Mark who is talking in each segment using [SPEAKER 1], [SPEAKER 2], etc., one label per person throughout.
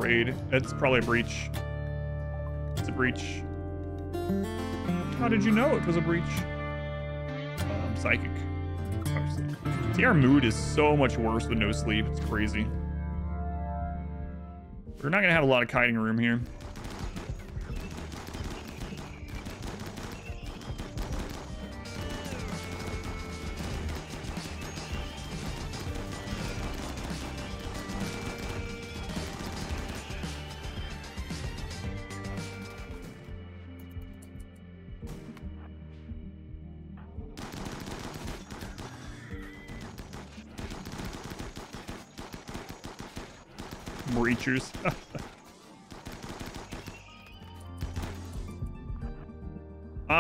[SPEAKER 1] raid. That's probably a breach. It's a breach. How did you know it was a breach? Psychic. Obviously. See, our mood is so much worse with no sleep. It's crazy. We're not gonna have a lot of kiting room here. Breachers.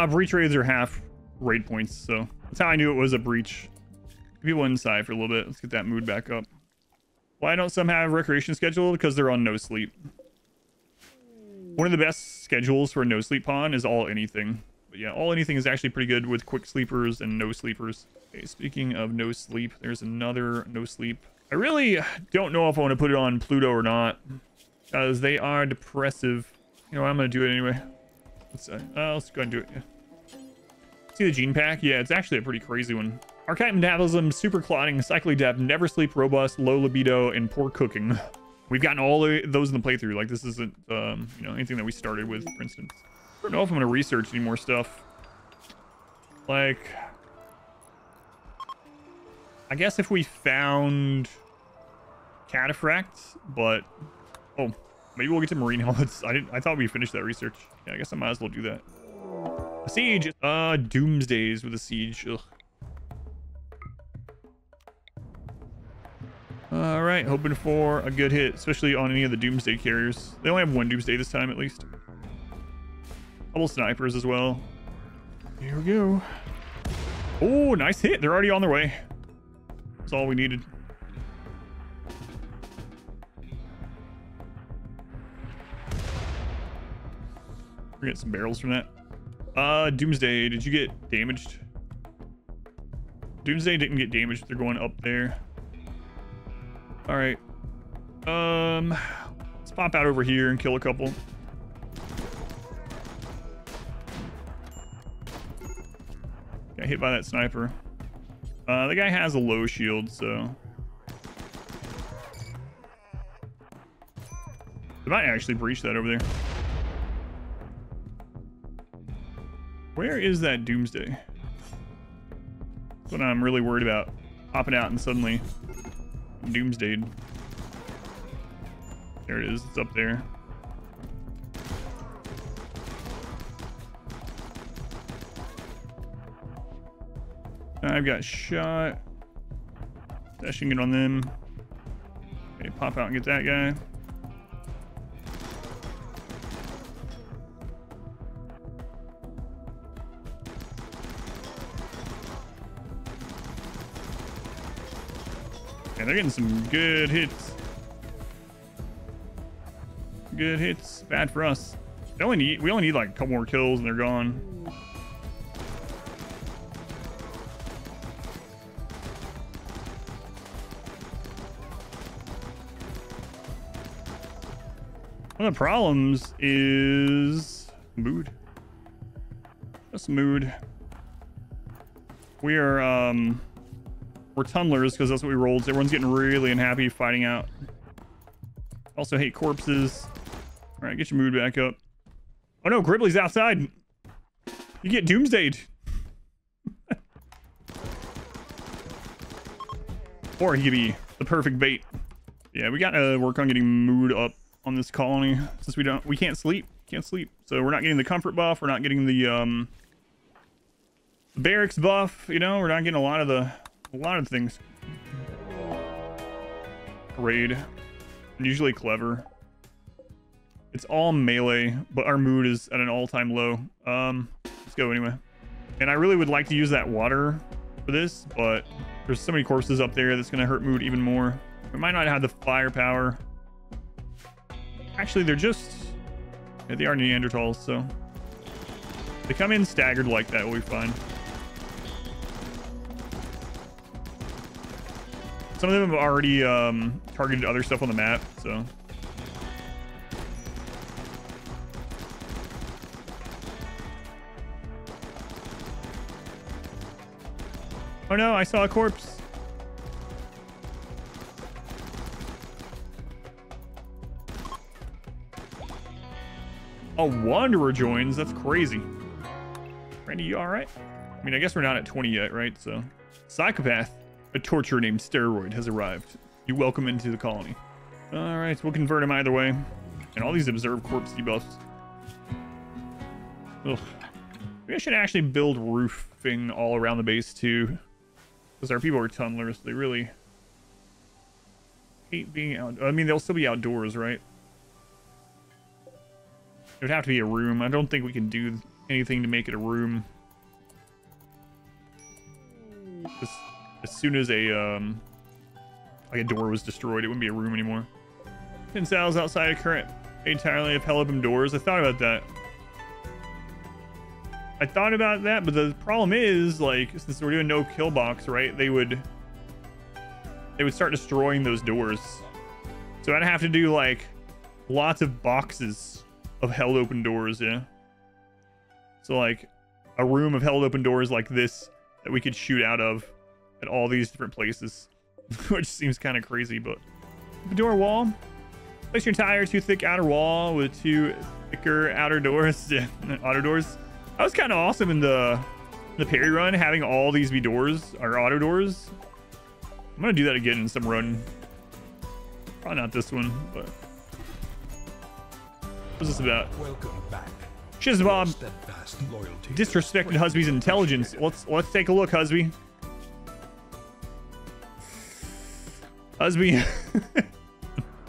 [SPEAKER 1] Breach raids are half raid points, so that's how I knew it was a breach. People inside for a little bit. Let's get that mood back up. Why don't some have recreation scheduled? Because they're on no sleep. One of the best schedules for a no sleep pawn is all anything. But yeah, all anything is actually pretty good with quick sleepers and no sleepers. Okay, speaking of no sleep, there's another no sleep. I really don't know if I want to put it on Pluto or not, because they are depressive. You know what, I'm going to do it anyway. Let's go ahead and do it. Yeah. See the gene pack? Yeah, it's actually a pretty crazy one. Archetype metabolism, super clotting, cyclic depth, never sleep, robust, low libido, and poor cooking. We've gotten all those in the playthrough. Like, this isn't, you know, anything that we started with, for instance. I don't know if I'm going to research any more stuff. Like, I guess if we found cataphracts, but oh, maybe we'll get to marine helmets. I thought we finished that research. Yeah, I guess I might as well do that. A siege. Doomsdays with a siege. Ugh. All right, hoping for a good hit, especially on any of the doomsday carriers. They only have one doomsday this time, at least. Couple snipers as well. Here we go. Oh, nice hit. They're already on their way. That's all we needed. We get some barrels from that. Doomsday, did you get damaged? Doomsday didn't get damaged. They're going up there. All right. Let's pop out over here and kill a couple. Got hit by that sniper. The guy has a low shield, so they might actually breach that over there. Where is that doomsday? That's what I'm really worried about. Popping out and suddenly doomsdayed. There it is. It's up there. I've got shot. Dashing it on them. Okay, pop out and get that guy. Yeah, they're getting some good hits. Good hits. Bad for us. We only need like a couple more kills and they're gone. One of the problems is mood. Just mood. We are we're tunnelers because that's what we rolled. So everyone's getting really unhappy fighting out. Also hate corpses. All right, get your mood back up. Oh no, Gribbly's outside. You get doomsdayed. Or he could be the perfect bait. Yeah, we gotta work on getting mood up on this colony since we can't sleep. So we're not getting the comfort buff. We're not getting the barracks buff. You know, we're not getting a lot of things. Raid. Usually clever. It's all melee, but our mood is at an all-time low. Let's go anyway. And I really would like to use that water for this, but there's so many corpses up there that's gonna hurt mood even more. We might not have the firepower. Actually, they're just... yeah, they are Neanderthals, so... they come in staggered like that, we'll be fine. Some of them have already targeted other stuff on the map, so... Oh no, I saw a corpse. A wanderer joins. That's crazy. Randy, you all right? I mean, I guess we're not at 20 yet, right? So, psychopath, a torturer named Steroid has arrived. You welcome into the colony. All right, we'll convert him either way. And all these observed corpse debuffs. Ugh. Maybe I should actually build roofing all around the base too, because our people are tunnelers. They really hate being out. I mean, they'll still be outdoors, right? It would have to be a room. I don't think we can do anything to make it a room. As soon as a like a door was destroyed, it wouldn't be a room anymore. Cells outside of current entirely of hell open doors. I thought about that. But the problem is, like, since we're doing no kill box, right? They would start destroying those doors. So I'd have to do like lots of boxes of held open doors, yeah. So like a room of held open doors like this that we could shoot out of at all these different places, which seems kind of crazy, but door wall. Place your entire too thick outer wall with two thicker outer doors. Yeah, auto doors. That was kind of awesome in the parry run, having all these be doors or auto doors. I'm gonna do that again in some run. Probably not this one, but what's this about?
[SPEAKER 2] Welcome back.
[SPEAKER 1] Shizbob disrespected Husby's intelligence. Let's take a look, Husby. Husby.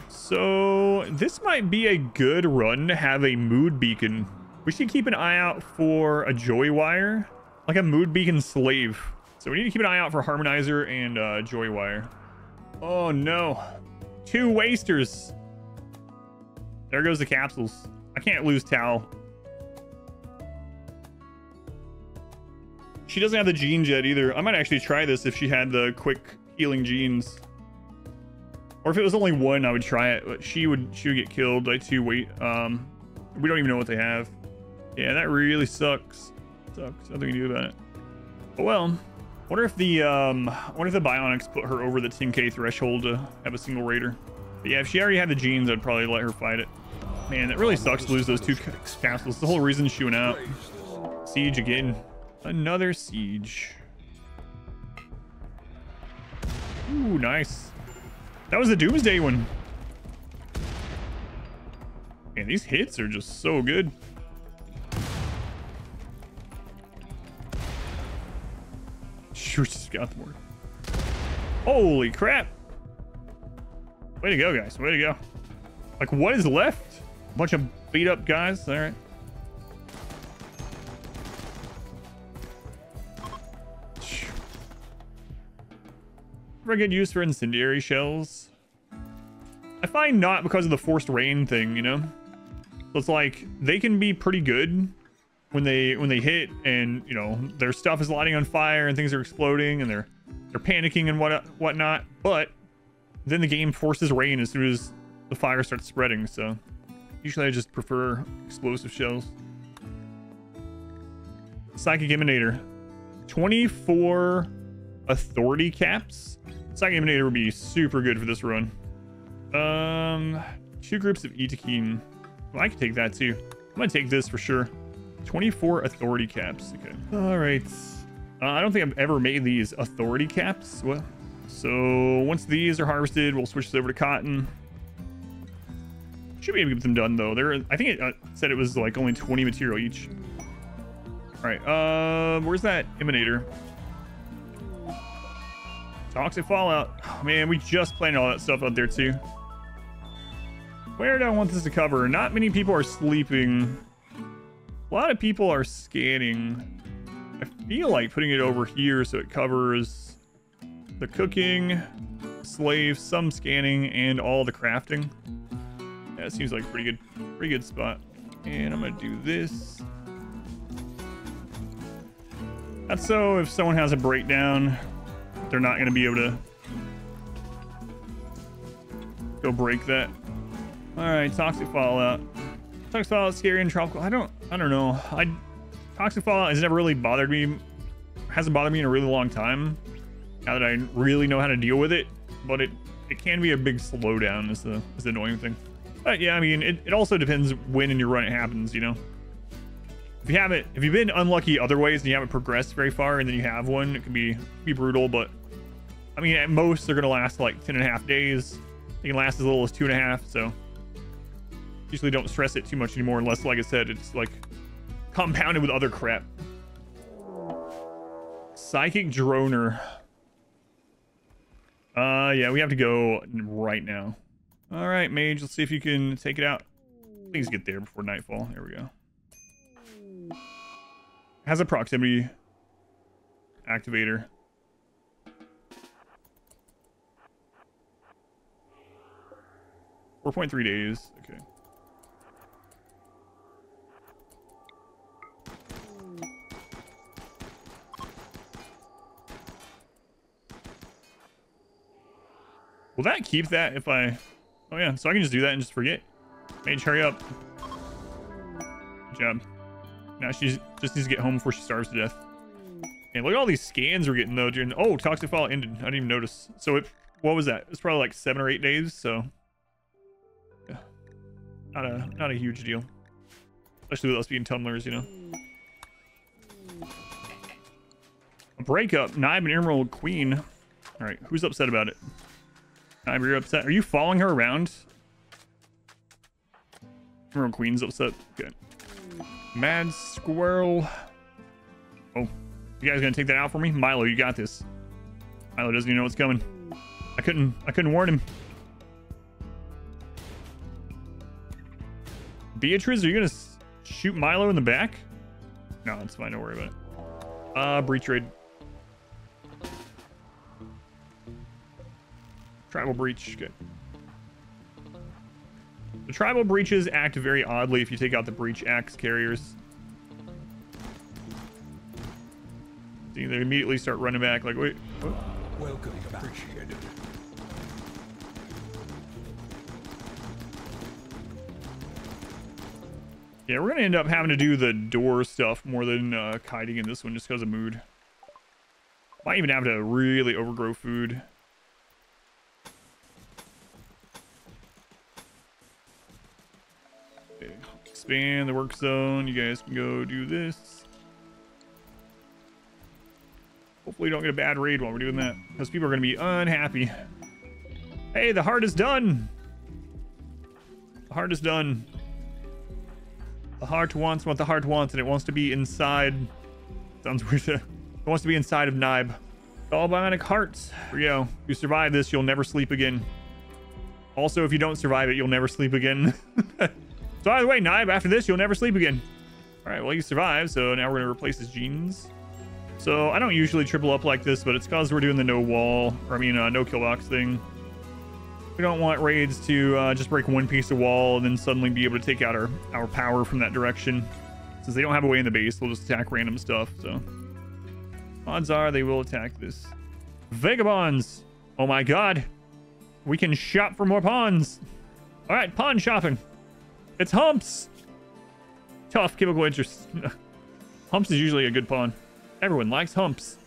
[SPEAKER 1] So this might be a good run to have a mood beacon. We should keep an eye out for a joy wire, like a mood beacon slave. So we need to keep an eye out for harmonizer and joy wire. Oh no, 2 wasters. There goes the capsules. I can't lose Tao. She doesn't have the genes yet either. I might actually try this if she had the quick healing genes. Or if it was only 1, I would try it. But she would get killed by 2 weight. We don't even know what they have. Yeah, that really sucks. Sucks. Nothing to do about it. But well, wonder if the bionics put her over the 10k threshold to have a single raider. But yeah, if she already had the genes, I'd probably let her fight it. Man, that really sucks to lose those 2 capsules. The whole reason she went out. Siege again. Another siege. Ooh, nice. That was the Doomsday one. Man, these hits are just so good. Shoot, just got the board. Holy crap. Way to go, guys. Way to go. Like, what is left? A bunch of beat up guys. All right. Very good use for incendiary shells. I find not because of the forced rain thing, you know? So it's like, they can be pretty good when they hit and, you know, their stuff is lighting on fire and things are exploding and they're panicking and whatnot, but then the game forces rain as soon as the fire starts spreading. So usually I just prefer explosive shells. Psychic Emanator. 24 authority caps. Psychic Emanator would be super good for this run. 2 groups of Itakine. Well, I can take that too. I'm gonna take this for sure. 24 authority caps. Okay. All right. I don't think I've ever made these authority caps. Well, so once these are harvested, we'll switch this over to cotton. Should be able to get them done though. I think it said it was like only 20 material each. All right. Where's that Emanator? Toxic Fallout. Oh, man, we just planted all that stuff out there too. Where do I want this to cover? Not many people are sleeping. A lot of people are scanning. I feel like putting it over here so it covers the cooking, slaves, some scanning, and all the crafting. Yeah, it seems like a pretty good spot. And I'm gonna do this. That's so if someone has a breakdown, they're not gonna be able to go break that. All right, Toxic Fallout. Toxic Fallout, scary and tropical. I don't know. Toxic Fallout has never really bothered me. Hasn't bothered me in a really long time. now that I really know how to deal with it, but it can be a big slowdown is the annoying thing. But yeah, I mean, it also depends when in your run it happens, you know. If you've been unlucky other ways and you haven't progressed very far and then you have one, it can be brutal. But I mean, at most they're gonna last like 10.5 days. They can last as little as 2.5. So usually don't stress it too much anymore, unless, like I said, it's like compounded with other crap. Psychic droner. Yeah, we have to go right now. All right, mage, let's see if you can take it out. Please get there before nightfall. There we go. Has a proximity activator. .3 days. Okay. Will that keep that if I... Oh yeah, so I can just do that and just forget. Mage, hurry up. Good job. Now she just needs to get home before she starves to death. And look at all these scans we're getting though during... Oh, toxic file ended. I didn't even notice. So what was that? It's probably like 7 or 8 days, so... Yeah. Not a huge deal. Especially with us being tumblers, you know. A breakup. Naib and Emerald Queen. Alright, who's upset about it? Naib, you're upset. Are you following her around? Emerald Queen's upset. Okay. Mad Squirrel. Oh, you guys gonna take that out for me? Milo, you got this. Milo doesn't even know what's coming. I couldn't warn him. Beatrice, are you gonna shoot Milo in the back? No, it's fine. Don't worry about it. Breach raid. Tribal breach. Good. The tribal breaches act very oddly if you take out the breach axe carriers. See, they immediately start running back like, wait. What?
[SPEAKER 2] Welcome back. Appreciate it.
[SPEAKER 1] Yeah, we're gonna end up having to do the door stuff more than kiting in this one just because of mood. Might even have to really overgrow food. Okay. Expand the work zone. You guys can go do this. Hopefully we don't get a bad raid while we're doing that, because people are gonna be unhappy. Hey, the heart is done. The heart is done. The heart wants what the heart wants, and it wants to be inside. Sounds weird. It wants to be inside of Naib. All bionic hearts. Here we go. If you survive this, you'll never sleep again. Also, if you don't survive it, you'll never sleep again. So either way, Naib, after this, you'll never sleep again. All right, well, you survived, so now we're going to replace his genes. So I don't usually triple up like this, but it's because we're doing the no wall, or I mean, no kill box thing. We don't want raids to just break one piece of wall and then suddenly be able to take out our power from that direction. Since they don't have a way in the base, they'll just attack random stuff, so. Odds are they will attack this. Vagabonds! Oh my god! We can shop for more pawns! Alright, pawn shopping! It's Humps! Tough chemical interest. Humps is usually a good pawn. Everyone likes Humps.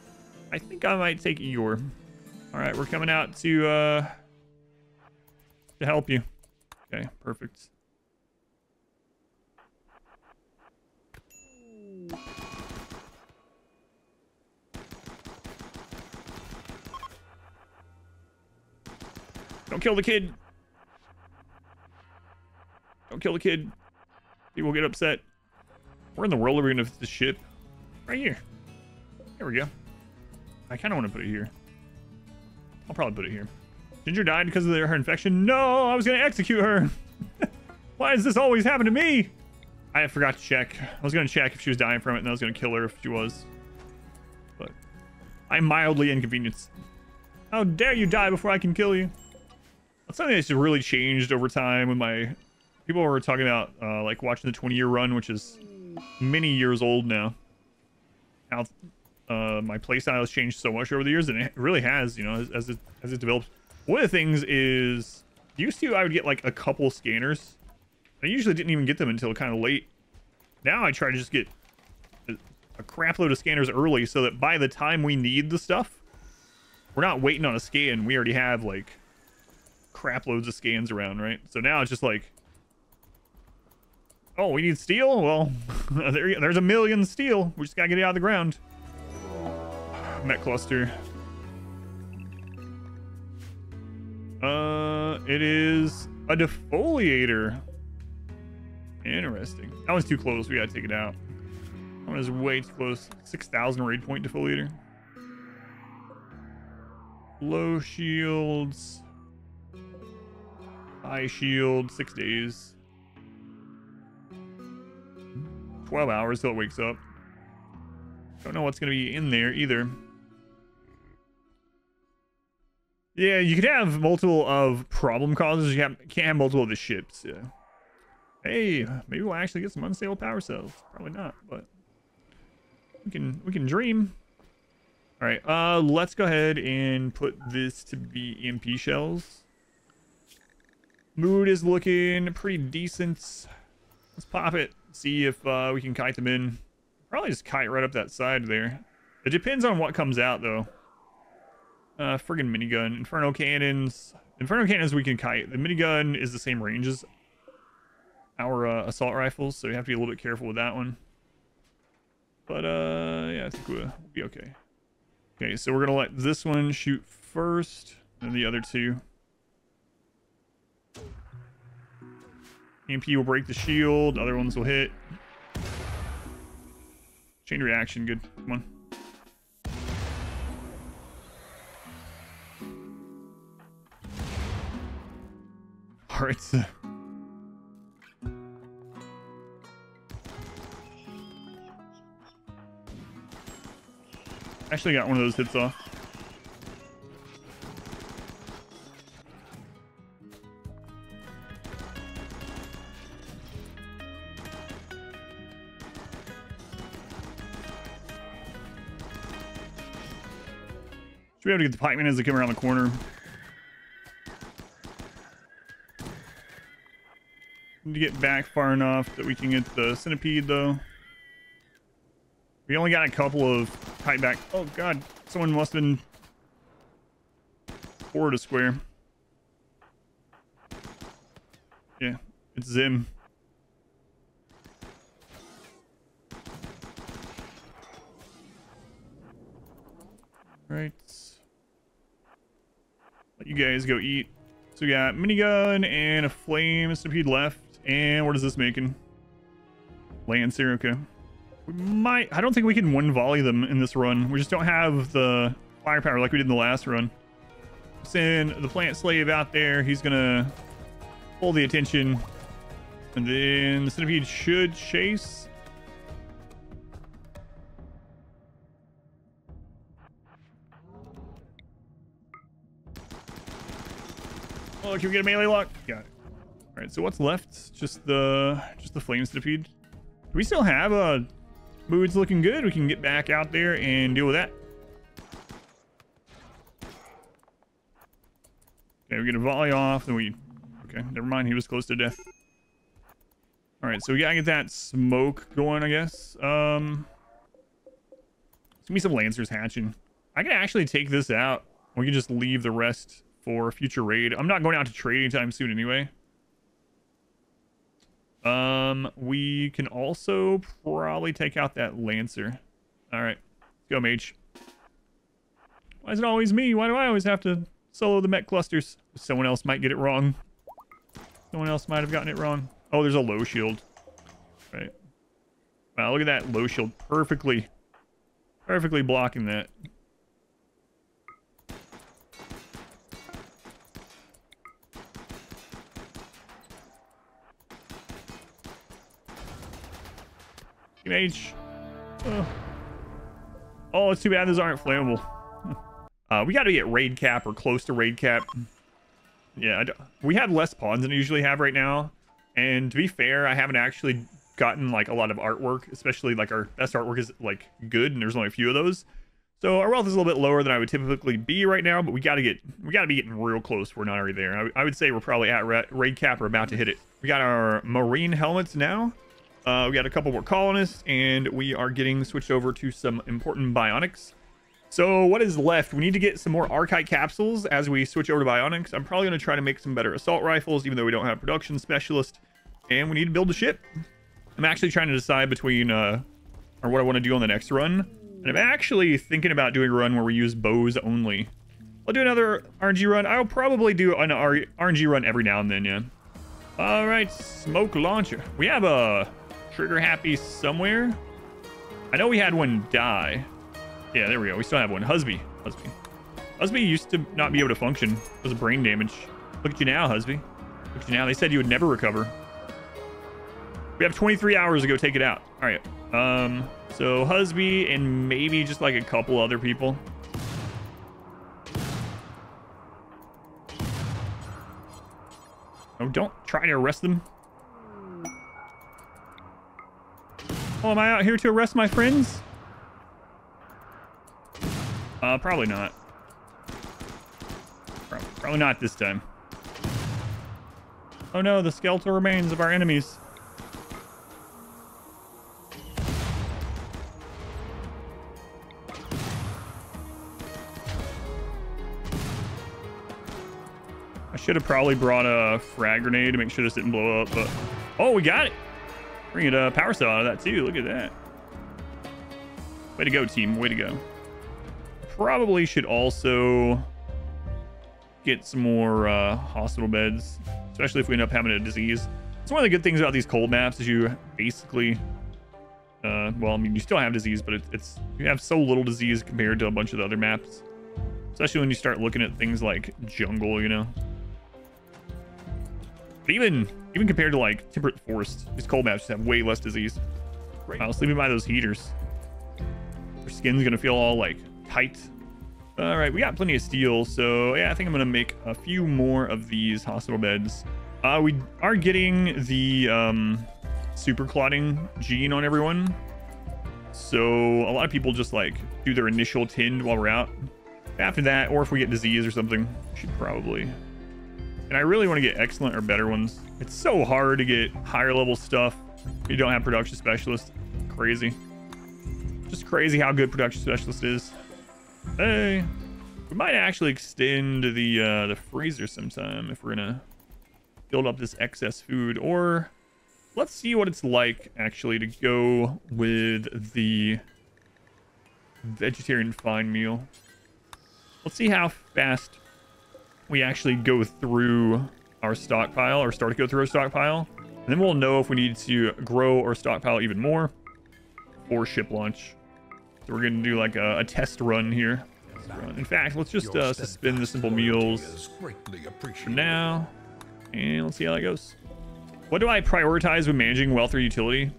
[SPEAKER 1] I think I might take Eeyore. Alright, we're coming out to help you. Okay, perfect. Don't kill the kid. Don't kill the kid. People get upset. Where in the world are we gonna fit the ship? Right here. There we go. I kind of want to put it here. I'll probably put it here. Ginger died because of her infection. No, I was gonna execute her. Why does this always happen to me? I forgot to check. I was gonna check if she was dying from it, and I was gonna kill her if she was. But I'm mildly inconvenienced. How dare you die before I can kill you? That's something that's really changed over time with my... People were talking about like watching the 20-year run, which is many years old now. How my playstyle has changed so much over the years, and it really has, you know, as it develops. One of the things is, used to I would get like a couple scanners. I usually didn't even get them until kind of late. Now I try to just get a crap load of scanners early so that by the time we need the stuff, we're not waiting on a scan. We already have like crap loads of scans around, right? So now it's just like, oh, we need steel. Well, there's a million steel. We just gotta get it out of the ground. MECH cluster. It is a defoliator. Interesting. That one's too close. We gotta take it out. That one is way too close. 6,000 raid point defoliator. Low shields. High shield. 6 days. 12 hours till it wakes up. Don't know what's gonna be in there either. Yeah, you could have multiple of problem causes. You can't have multiple of the ships. Yeah. Hey, maybe we'll actually get some unstable power cells. Probably not, but we can dream. All right, let's go ahead and put this to be EMP shells. Mood is looking pretty decent. Let's pop it. See if we can kite them in. Probably just kite right up that side there. It depends on what comes out though. Friggin' minigun. Inferno cannons. Inferno cannons we can kite. The minigun is the same range as our assault rifles, so you have to be a little bit careful with that one. But yeah, I think we'll be okay. Okay, so we're gonna let this one shoot first, and the other two. EMP will break the shield. Other ones will hit. Chain reaction, good. Come on. All right. Actually got one of those hits off. Should be able to get the pikemen as they come around the corner. Need to get back far enough that we can get the centipede though. We only got a couple of kite back. Oh god, someone must have been forward a square. Yeah, it's Zim. Right. Let you guys go eat. So we got minigun and a flame centipede left. And what is this making? Lancer, okay. We might, I don't think we can one volley them in this run. We just don't have the firepower like we did in the last run. Send the plant slave out there. He's gonna pull the attention. And then the centipede should chase. Oh, can we get a melee lock? Got it. All right, so what's left? Just the flame centipede. Do we still have a mood's looking good? We can get back out there and deal with that. Okay, we're gonna volley off. Then we. Okay, never mind. He was close to death. All right, so we gotta get that smoke going, I guess. There's gonna be some lancers hatching. I can actually take this out. We can just leave the rest for a future raid. I'm not going out to trade anytime soon anyway. We can also probably take out that Lancer. All right, let's go, mage. Why is it always me? Why do I always have to solo the mech clusters? Someone else might get it wrong. Someone else might have gotten it wrong. Oh, there's a low shield. Right. Wow, look at that low shield. Perfectly blocking that. Mage. Oh, it's too bad those aren't flammable. We got to get raid cap or close to raid cap. Yeah, we have less pawns than I usually have right now. And to be fair, I haven't actually gotten like a lot of artwork, especially like our best artwork is like good, and there's only a few of those. So our wealth is a little bit lower than I would typically be right now, but we got to be getting real close if we're not already there. I would say we're probably at raid cap or about to hit it. We got our marine helmets now. We got a couple more colonists, and we are getting switched over to some important bionics. So what is left? We need to get some more Archite capsules as we switch over to Bionics. I'm probably going to try to make some better assault rifles, even though we don't have a production specialist. And we need to build a ship. I'm actually trying to decide between or what I want to do on the next run. And I'm actually thinking about doing a run where we use bows only. I'll do another RNG run. I'll probably do an RNG run every now and then, yeah. All right, smoke launcher. We have a trigger happy somewhere. I know we had one die. Yeah, there we go. We still have one. Husby used to not be able to function. It was brain damage. Look at you now, Husby. Look at you now. They said you would never recover. We have 23 hours to go take it out. All right. So Husby and maybe just like a couple other people. Oh, don't try to arrest them. Oh, am I out here to arrest my friends? Probably not. Probably not this time. Oh no, the skeletal remains of our enemies. I should have probably brought a frag grenade to make sure this didn't blow up, but... Oh, we got it! Bring it a power cell out of that too, look at that. Way to go, team, way to go. Probably should also get some more hospital beds, especially if we end up having a disease. It's one of the good things about these cold maps is you basically, well, I mean, you still have disease, but it's you have so little disease compared to a bunch of the other maps, especially when you start looking at things like jungle, you know. But even compared to like temperate forest, these cold maps just have way less disease. I was sleeping by those heaters. Your skin's gonna feel all like tight. All right, we got plenty of steel, so yeah, I think I'm gonna make a few more of these hospital beds. We are getting the super clotting gene on everyone, so a lot of people just like do their initial tinned while we're out. After that, or if we get disease or something, we should probably. And I really want to get excellent or better ones. It's so hard to get higher level stuff if you don't have production specialist. Crazy. Just crazy how good production specialist is. Hey, we might actually extend the freezer sometime if we're gonna build up this excess food, or let's see what it's like actually to go with the vegetarian fine meal. Let's see how fast we actually go through our stockpile, or start to go through our stockpile, and then we'll know if we need to grow or stockpile even more for ship launch. So we're gonna do like a test run here. In fact, let's just suspend the simple meals for now, and let's see how that goes. What do I prioritize when managing wealth or utility?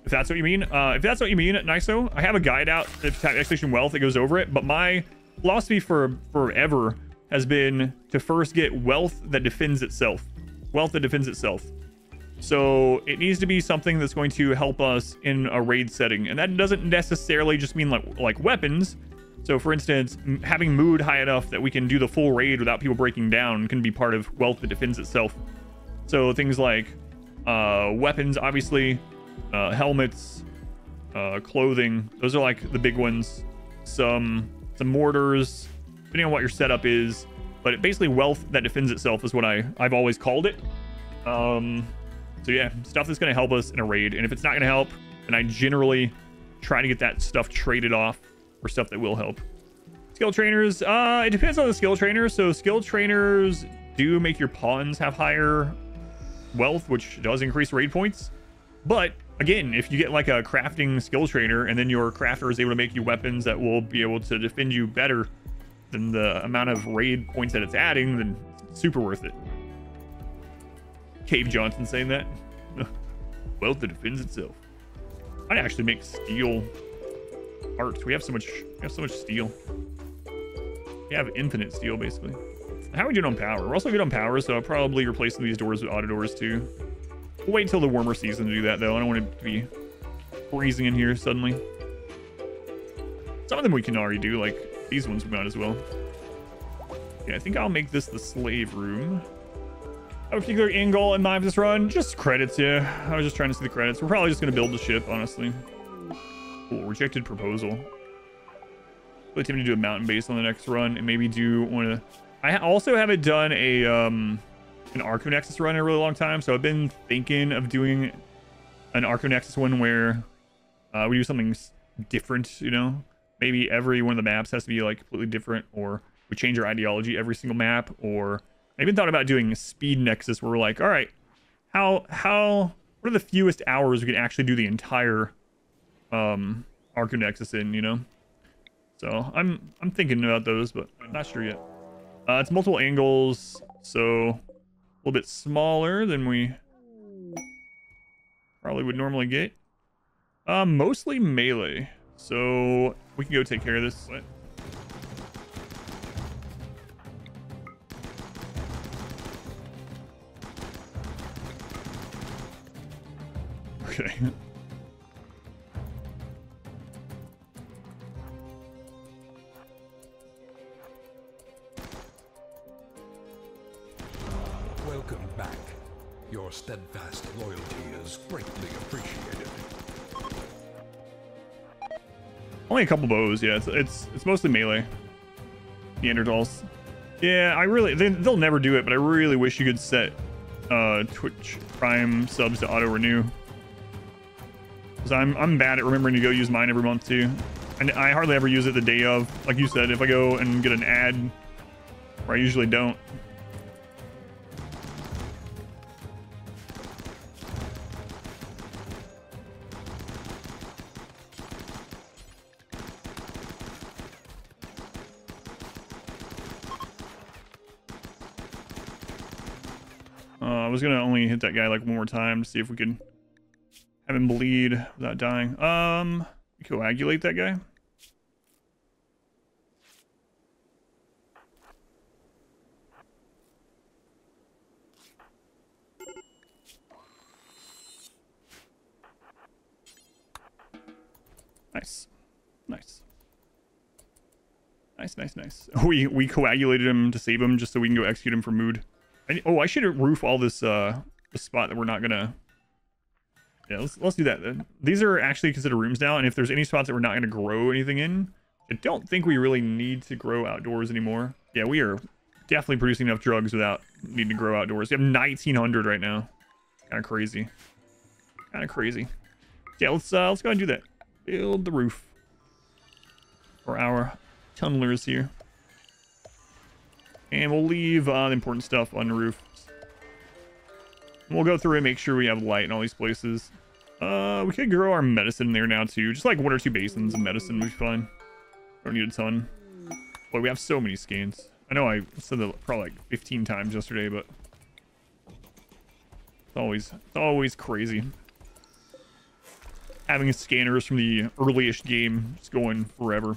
[SPEAKER 1] If that's what you mean, Niso, I have a guide out if type exclamation wealth, it goes over it, but my philosophy for forever has been to first get wealth that defends itself. Wealth that defends itself. So it needs to be something that's going to help us in a raid setting. And that doesn't necessarily just mean like weapons. So for instance, having mood high enough that we can do the full raid without people breaking down can be part of wealth that defends itself. So things like weapons, obviously, helmets, clothing, those are like the big ones. Some mortars, depending on what your setup is, but basically wealth that defends itself is what I've always called it. So yeah, stuff that's going to help us in a raid, and if it's not going to help, then I generally try to get that stuff traded off for stuff that will help. Skill trainers, it depends on the skill trainer. So skill trainers do make your pawns have higher wealth, which does increase raid points. But again, if you get like a crafting skill trainer and then your crafter is able to make you weapons that will be able to defend you better than the amount of raid points that it's adding, then it's super worth it. Cave Johnson saying that. Wealth that defends itself. I'd actually make steel parts. We have so much steel. We have infinite steel basically. How are we doing on power? We're also good on power, so I'll probably replace these doors with auto doors too. We'll wait until the warmer season to do that though. I don't want it to be freezing in here suddenly. Some of them we can already do, like these ones we might as well. Yeah, I think I'll make this the slave room. A particular end goal in mind for this run, just credits, yeah. I was just trying to see the credits. We're probably just gonna build the ship, honestly. Cool, rejected proposal. Really tempted to do a mountain base on the next run and maybe do one of the... I also haven't done a an Arconexus run in a really long time, so I've been thinking of doing an Arconexus one where we do something different, you know? Maybe every one of the maps has to be like completely different, or we change our ideology every single map, or I even thought about doing a speed nexus where we're like, all right, what are the fewest hours we can actually do the entire Arconexus in, you know? So I'm thinking about those, but I'm not sure yet. It's multiple angles, so a little bit smaller than we probably would normally get. Mostly melee, so we can go take care of this. Okay.
[SPEAKER 2] Welcome back. Your steadfast loyalty is greatly appreciated.
[SPEAKER 1] Only a couple bows, yeah. It's mostly melee. Neanderthals. Yeah, they'll never do it, but I really wish you could set Twitch Prime subs to auto renew. Because I'm bad at remembering to go use mine every month too. And I hardly ever use it the day of. Like you said, if I go and get an ad, where I usually don't. I was gonna only hit that guy like one more time to see if we could have him bleed without dying. Coagulate that guy. Nice. Nice. Nice. We coagulated him to save him just so we can go execute him for mood. I should roof all this the spot that we're not gonna... Yeah, let's do that then. These are actually considered rooms now, and if there's any spots that we're not gonna grow anything in, I don't think we really need to grow outdoors anymore. Yeah, we are definitely producing enough drugs without needing to grow outdoors. We have 1900 right now. Kind of crazy. Yeah, let's go ahead and do that. Build the roof for our tunnelers here. And we'll leave the important stuff on the roof. And we'll go through and make sure we have light in all these places. We could grow our medicine there now too. Just like 1 or 2 basins of medicine would be fine. Don't need a ton. Boy, we have so many scans. I know I said that probably like 15 times yesterday, but it's always crazy. Having scanners from the earliest game just going forever.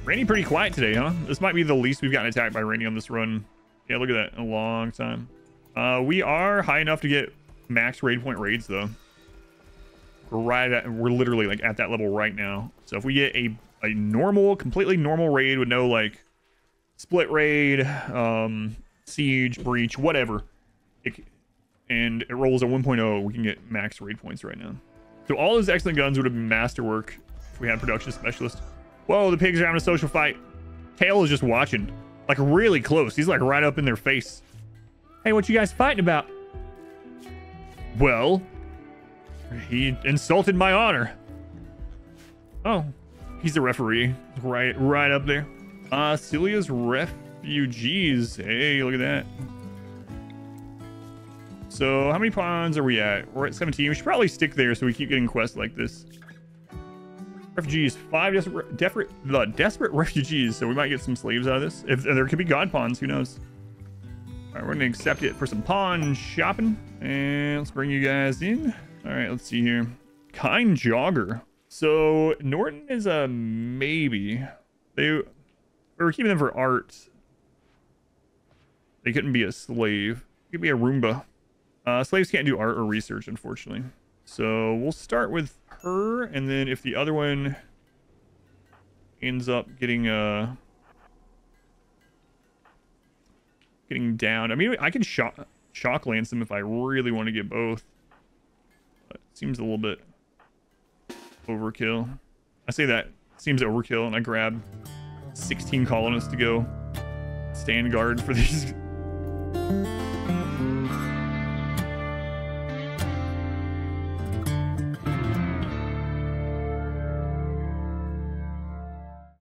[SPEAKER 1] Rainy pretty quiet today, huh? This might be the least we've gotten attacked by Rainy on this run. Yeah, look at that. In a long time. We are high enough to get max raid point raids, though. We're literally like at that level right now. So if we get a normal, completely normal raid with no like split raid, siege, breach, whatever, and it rolls a 1.0, we can get max raid points right now. So all those excellent guns would have been masterwork if we had production specialist. Whoa, the pigs are having a social fight. Tail is just watching. Like really close. He's like right up in their face. Hey, what you guys fighting about? Well, he insulted my honor. Oh, he's the referee. Right up there. Celia's refugees. Hey, look at that. So how many pawns are we at? We're at 17. We should probably stick there so we keep getting quests like this. Refugees, 5 desperate refugees, so we might get some slaves out of this. If there could be god pawns, who knows? All right, we're gonna accept it for some pawn shopping, and let's bring you guys in. All right, let's see here. Kind jogger. So Norton is a maybe. We're keeping them for art. They couldn't be a slave. They could be a Roomba. Slaves can't do art or research, unfortunately. So we'll start with her, and then if the other one ends up getting down, I mean, I can shock lance them if I really want to get both. But it seems a little bit overkill. I say that seems overkill, and I grab 16 colonists to go stand guard for these